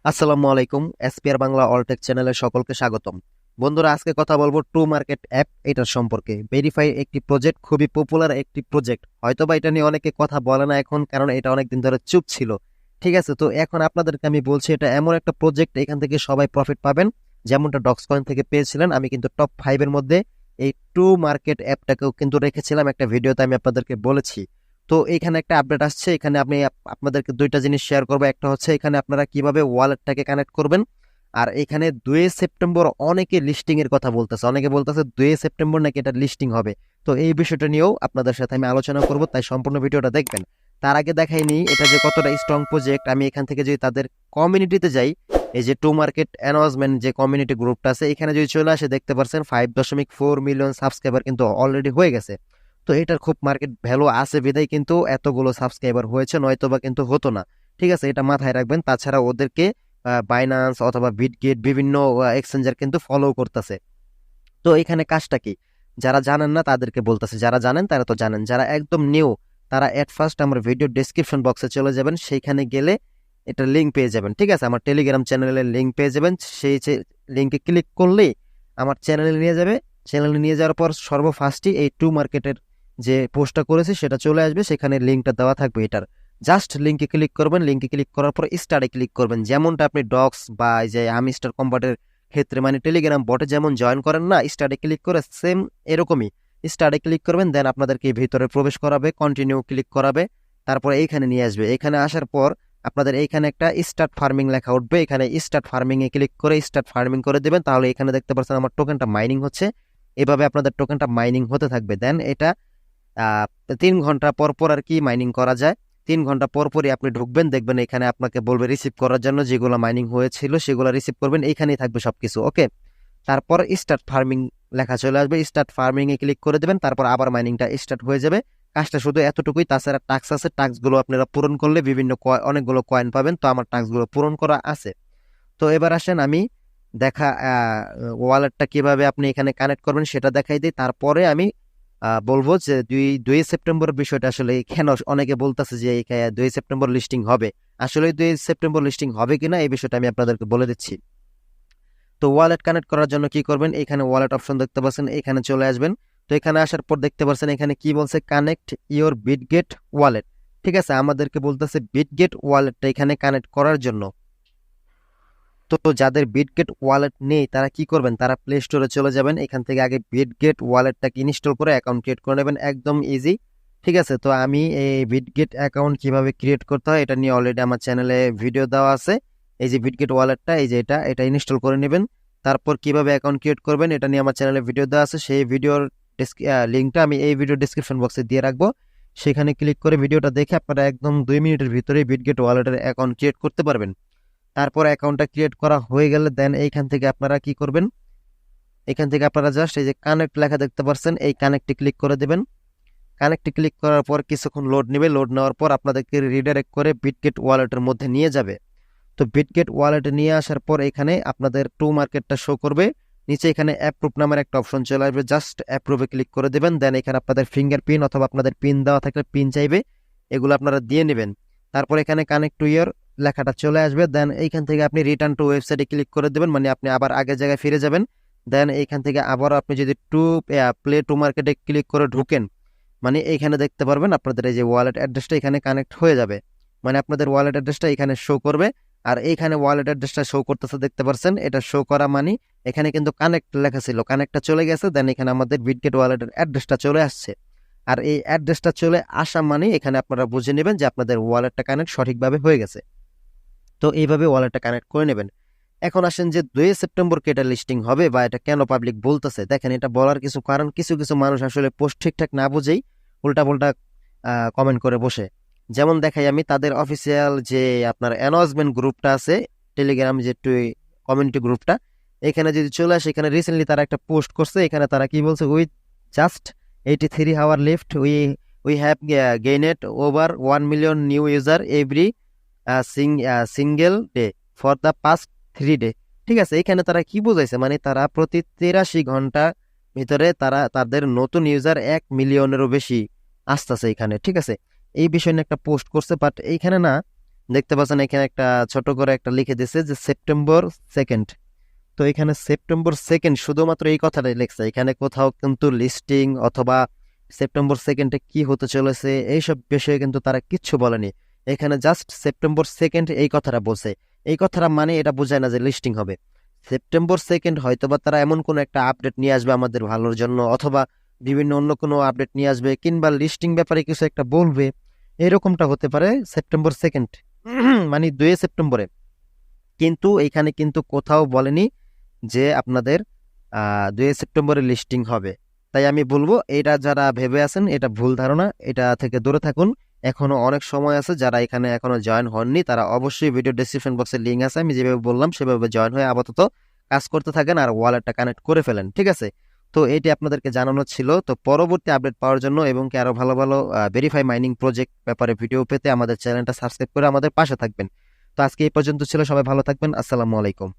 আসসালামু আলাইকুম। এসপিআর বাংলা অলটেক চ্যানেলে সকলকে স্বাগতম। বন্ধুরা, আজকে কথা বলবো টু মার্কেট অ্যাপ এটার সম্পর্কে। ভেরিফাই একটি প্রজেক্ট, খুবই পপুলার একটি প্রজেক্ট। হয়তোবা এটা নিয়ে অনেকে কথা বলে না এখন, কারণ এটা অনেকদিন ধরে চুপ ছিল। ঠিক আছে, তো এখন আপনাদেরকে আমি বলছি, এটা এমন একটা প্রজেক্ট, এখান থেকে সবাই প্রফিট পাবেন। যেমনটা ডক্সকয়েন থেকে পেয়েছিলেন, আমি কিন্তু টপ 5 এর মধ্যে এই টু মার্কেট অ্যাপটাকেও কিন্তু রেখেছিলাম একটা ভিডিওতে, আমি আপনাদেরকে বলেছি। তো এখানে একটা আপডেট আসছে, এখানে আপনাদেরকে দুইটা জিনিস শেয়ার করবো। একটা হচ্ছে এখানে আপনারা কিভাবে ওয়ালেটটাকে কানেক্ট করবেন, আর এখানে 2 সেপ্টেম্বর অনেকে লিস্টিং এর কথা বলতেছে, অনেকে বলতেছে 2 সেপ্টেম্বর নাকি এটা লিস্টিং হবে। তো এই বিষয়টা নিয়েও আপনাদের সাথে আমি আলোচনা করব, তাই সম্পূর্ণ ভিডিওটা দেখবেন। তার আগে দেখাইনি এটা যে কতটা স্ট্রং প্রজেক্ট। আমি এখান থেকে যদি তাদের কমিউনিটিতে যাই, এই যে টু মার্কেট অ্যানাউন্সমেন্ট যে কমিউনিটি গ্রুপটা আছে, এখানে যদি চলে আসে, দেখতে পাচ্ছেন 5.4 মিলিয়ন সাবস্ক্রাইবার কিন্তু অলরেডি হয়ে গেছে। তো এটার খুব মার্কেট ভ্যালু আছে বিধায় কিন্তু এতগুলো সাবস্ক্রাইবার হয়েছে, নয়তোবা কিন্তু হতো না। ঠিক আছে, এটা মাথায় রাখবেন। তাছাড়া ওদেরকে বাইনান্স অথবা বিটগেট বিভিন্ন এক্সচেঞ্জার কিন্তু ফলো করতেছে। তো এখানে কাজটা কি, যারা জানেন না তাদেরকে বলতেছে, যারা জানেন তারা তো জানেন, যারা একদম নিউ তারা এট ফার্স্ট আমার ভিডিও ডেসক্রিপশন বক্সে চলে যাবেন, সেইখানে গেলে এটা লিঙ্ক পেয়ে যাবেন। ঠিক আছে, আমার টেলিগ্রাম চ্যানেলের লিঙ্ক পেয়ে যাবেন। সেই লিঙ্কে ক্লিক করলেই আমার চ্যানেলে নিয়ে যাবে। চ্যানেলে নিয়ে যাওয়ার পর সর্বফার্স্টই এই টু মার্কেটের যে পোস্টটা করেছে সেটা চলে আসবে, সেখানে লিঙ্কটা দেওয়া থাকবে এটার। জাস্ট লিঙ্কে ক্লিক করবেন, লিঙ্কে ক্লিক করার পর স্টার্টে ক্লিক করবেন, যেমনটা আপনি ডক্স বা এই যে আমি স্টার কম্পার্টের ক্ষেত্রে মানে টেলিগ্রাম বটে যেমন জয়েন করেন না, স্টার্টে ক্লিক করে সেম এরকমই স্টার্টে ক্লিক করবেন। দেন আপনাদেরকে ভিতরে প্রবেশ করাবে, কন্টিনিউ ক্লিক করাবে, তারপর এইখানে নিয়ে আসবে। এখানে আসার পর আপনাদের এইখানে একটা স্টার্ট ফার্মিং লেখা উঠবে, এখানে স্টার্ট ফার্মিং এ ক্লিক করে স্টার্ট ফার্মিং করে দেবেন। তাহলে এখানে দেখতে পাচ্ছেন আমার টোকেনটা মাইনিং হচ্ছে। এভাবে আপনাদের টোকেনটা মাইনিং হতে থাকবে। দেন এটা 3 ঘন্টা পর পর আর কি মাইনিং করা যায়। 3 ঘন্টা পর পরই আপনি ঢুকবেন, দেখবেন এখানে আপনাকে বলবে রিসিভ করার জন্য, যেগুলো মাইনিং হয়েছিল সেগুলো রিসিভ করবেন, এইখানেই থাকবে সবকিছু। ওকে, তারপর স্টার্ট ফার্মিং লেখা চলে আসবে, স্টার্ট ফার্মিং এ ক্লিক করে দেবেন, তারপর আবার মাইনিংটা স্টার্ট হয়ে যাবে। কাজটা শুধু এতটুকুই, তাছাড়া টাস্ক আছে, টাস্কগুলো আপনারা পূরণ করলে বিভিন্ন অনেকগুলো কয়েন পাবেন। তো আমার টাস্কগুলো পূরণ করা আছে। তো এবার আসেন আমি দেখা ওয়ালেটটা কিভাবে আপনি এখানে কানেক্ট করবেন সেটা দেখাই দিই। তারপরে আমি বলবো যে দুই দুই সেপ্টেম্বর বিষয়টা আসলে কেন অনেকে বলতেছে যে 2 সেপ্টেম্বর লিস্টিং হবে। আসলে 2 সেপ্টেম্বর লিস্টিং হবে কিনা এই বিষয়টা আমি আপনাদেরকে বলে দিচ্ছি। তো ওয়ালেট কানেক্ট করার জন্য কি করবেন, এখানে ওয়ালেট অপশন দেখতে পাচ্ছেন, এখানে চলে আসবেন। তো এখানে আসার পর দেখতে পাচ্ছেন এখানে কি বলছে, কানেক্ট ইওর বিটগেট ওয়ালেট। ঠিক আছে, আমাদেরকে বলতেছে বিটগেট ওয়ালেটটা এখানে কানেক্ট করার জন্য। তো যাদের বিটগেট ওয়ালেট নেই তারা কি করবেন, তারা প্লে স্টোরে চলে যাবেন, এখান থেকে আগে বিটগেট ওয়ালেটটাকে ইনস্টল করে অ্যাকাউন্ট ক্রিয়েট করে নেবেন, একদম ইজি। ঠিক আছে, তো আমি এই বিটগেট অ্যাকাউন্ট কিভাবে ক্রিয়েট করতে হয় এটা নিয়ে অলরেডি আমার চ্যানেলে ভিডিও দেওয়া আছে। এই যে বিটগেট ওয়ালেটটা, এই যে এটা এটা ইনস্টল করে নেবেন। তারপর কিভাবে অ্যাকাউন্ট ক্রিয়েট করবেন এটা নিয়ে আমার চ্যানেলে ভিডিও দেওয়া আছে, সেই ভিডিওর লিঙ্কটা আমি এই ভিডিও ডিসক্রিপশন বক্সে দিয়ে রাখবো। সেখানে ক্লিক করে ভিডিওটা দেখে আপনারা একদম 2 মিনিটের ভিতরে বিটগেট ওয়ালেটের অ্যাকাউন্ট ক্রিয়েট করতে পারবেন। তারপর অ্যাকাউন্টটা ক্রিয়েট করা হয়ে গেলে দেন এইখান থেকে আপনারা কি করবেন, এখান থেকে আপনারা জাস্ট এই যে কানেক্ট লেখা দেখতে পাচ্ছেন, এই কানেক্টে ক্লিক করে দেবেন। কানেক্টে ক্লিক করার পর কিছুক্ষণ লোড নেবে, লোড নেওয়ার পর আপনাদেরকে রিডাইরেক্ট করে বিটগেট ওয়ালেটের মধ্যে নিয়ে যাবে। তো বিটগেট ওয়ালেটে নিয়ে আসার পর এখানে আপনাদের টু মার্কেটটা শো করবে। নিচে এখানে অ্যাপ্রুভ নামের একটা অপশন চলে আসবে, জাস্ট অ্যাপ্রুভে ক্লিক করে দেবেন। দেন এখানে আপনাদের ফিঙ্গার প্রিন্ট অথবা আপনাদের পিন দেওয়া থাকলে পিন চাইবে, এগুলো আপনারা দিয়ে নেবেন। তারপর এখানে কানেক্ট টু ইয়ার লেখাটা চলে আসবে। দেন এইখান থেকে আপনি রিটার্ন টু ওয়েবসাইটে ক্লিক করে দেবেন, মানে আপনি আবার আগের জায়গায় ফিরে যাবেন। দেন এইখান থেকে আবার আপনি যদি প্লে টু মার্কেটে ক্লিক করে ঢুকেন, মানে এইখানে দেখতে পারবেন আপনাদের এই যে ওয়ালেট অ্যাড্রেসটা এখানে কানেক্ট হয়ে যাবে, মানে আপনাদের ওয়ালেট অ্যাড্রেসটা এখানে শো করবে। আর এইখানে ওয়ালেট অ্যাড্রেসটা শো করতেছে দেখতে পাচ্ছেন, এটা শো করা মানে এখানে কিন্তু কানেক্ট লেখা ছিল, কানেক্টটা চলে গেছে। দেন এখানে আমাদের বিটগেট ওয়ালেটের অ্যাড্রেসটা চলে আসছে। আর এই অ্যাড্রেসটা চলে আসা মানে এখানে আপনারা বুঝে নেবেন যে আপনাদের ওয়ালেটটা কানেক্ট সঠিকভাবে হয়ে গেছে। তো এইভাবে ওয়ালেটটা কানেক্ট করে নেবেন। এখন আসেন যে 2 সেপ্টেম্বরকে এটা লিস্টিং হবে বা এটা কেন পাবলিক বলতেছে, দেখেন এটা বলার কিছু কারণ, কিছু কিছু মানুষ আসলে পোস্ট ঠিকঠাক না বুঝেই উল্টাপাল্টা কমেন্ট করে বসে। যেমন দেখাই আমি তাদের অফিসিয়াল যে আপনার অ্যানাউন্সমেন্ট গ্রুপটা আছে, টেলিগ্রাম যে কমিউনিটি গ্রুপটা, এখানে যদি চলে আসে, এখানে রিসেন্টলি তারা একটা পোস্ট করছে, এখানে তারা কি বলছে, with just 83 hour lift we have gained over 1 million new user every single day for the past 3 day. ঠিক আছে, এখানে তারা কি বোঝাইছে, মানে তারা প্রতি 83 ঘন্টা ভিতরে তারা তাদের নতুন ইউজার 1 মিলিয়নেরও বেশি আসতেছে এখানে। ঠিক আছে, এই বিষয় নিয়ে একটা পোস্ট করছে, বাট এইখানে না দেখতে পাচ্ছেন এখানে একটা ছোট করে একটা লিখে দিয়েছে যে সেপ্টেম্বর 2। তো এখানে সেপ্টেম্বর 2 শুধুমাত্র এই কথাটাই লিখছে, এখানে কোথাও কিন্তু লিস্টিং অথবা সেপ্টেম্বর 2 কি হতে চলেছে এইসব বিষয়ে কিন্তু তারা কিচ্ছু বলেনি। এখানে জাস্ট সেপ্টেম্বর 2 এই কথাটা বলছে। এই কথাটা মানে এটা বোঝায় না যে লিস্টিং হবে। সেপ্টেম্বর 2 হয়তোবা তারা এমন কোনো একটা আপডেট নিয়ে আসবে আমাদের ভালোর জন্য, অথবা বিভিন্ন অন্য কোনো আপডেট নিয়ে আসবে, কিংবা লিস্টিং ব্যাপারে কিছু একটা বলবে, এরকমটা হতে পারে সেপ্টেম্বর 2 মানে 2 সেপ্টেম্বরে। কিন্তু এখানে কিন্তু কোথাও বলেনি যে আপনাদের 2 সেপ্টেম্বরে লিস্টিং হবে। তাই আমি বলবো এটা যারা ভেবে আছেন এটা ভুল ধারণা, এটা থেকে দূরে থাকুন। এখনো অনেক সময় আছে, যারা এখানে এখনো জয়েন হননি তারা অবশ্যই ভিডিও ডেসক্রিপশন বক্সে লিঙ্ক আছে, আমি যেভাবে বললাম সেভাবে জয়েন হয়ে আপাতত কাজ করতে থাকেন আর ওয়ালেটটা কানেক্ট করে ফেলেন, ঠিক আছে? তো এটি আপনাদেরকে জানানো ছিল। তো পরবর্তী আপডেট পাওয়ার জন্য এবং কি আরো ভালো ভালো ভেরিফাই মাইনিং প্রজেক্ট ব্যাপারে ভিডিও পেতে আমাদের চ্যানেলটা সাবস্ক্রাইব করে আমাদের পাশে থাকবেন। তো আজকে এই পর্যন্ত ছিল, সবাই ভালো থাকবেন, আসসালামু আলাইকুম।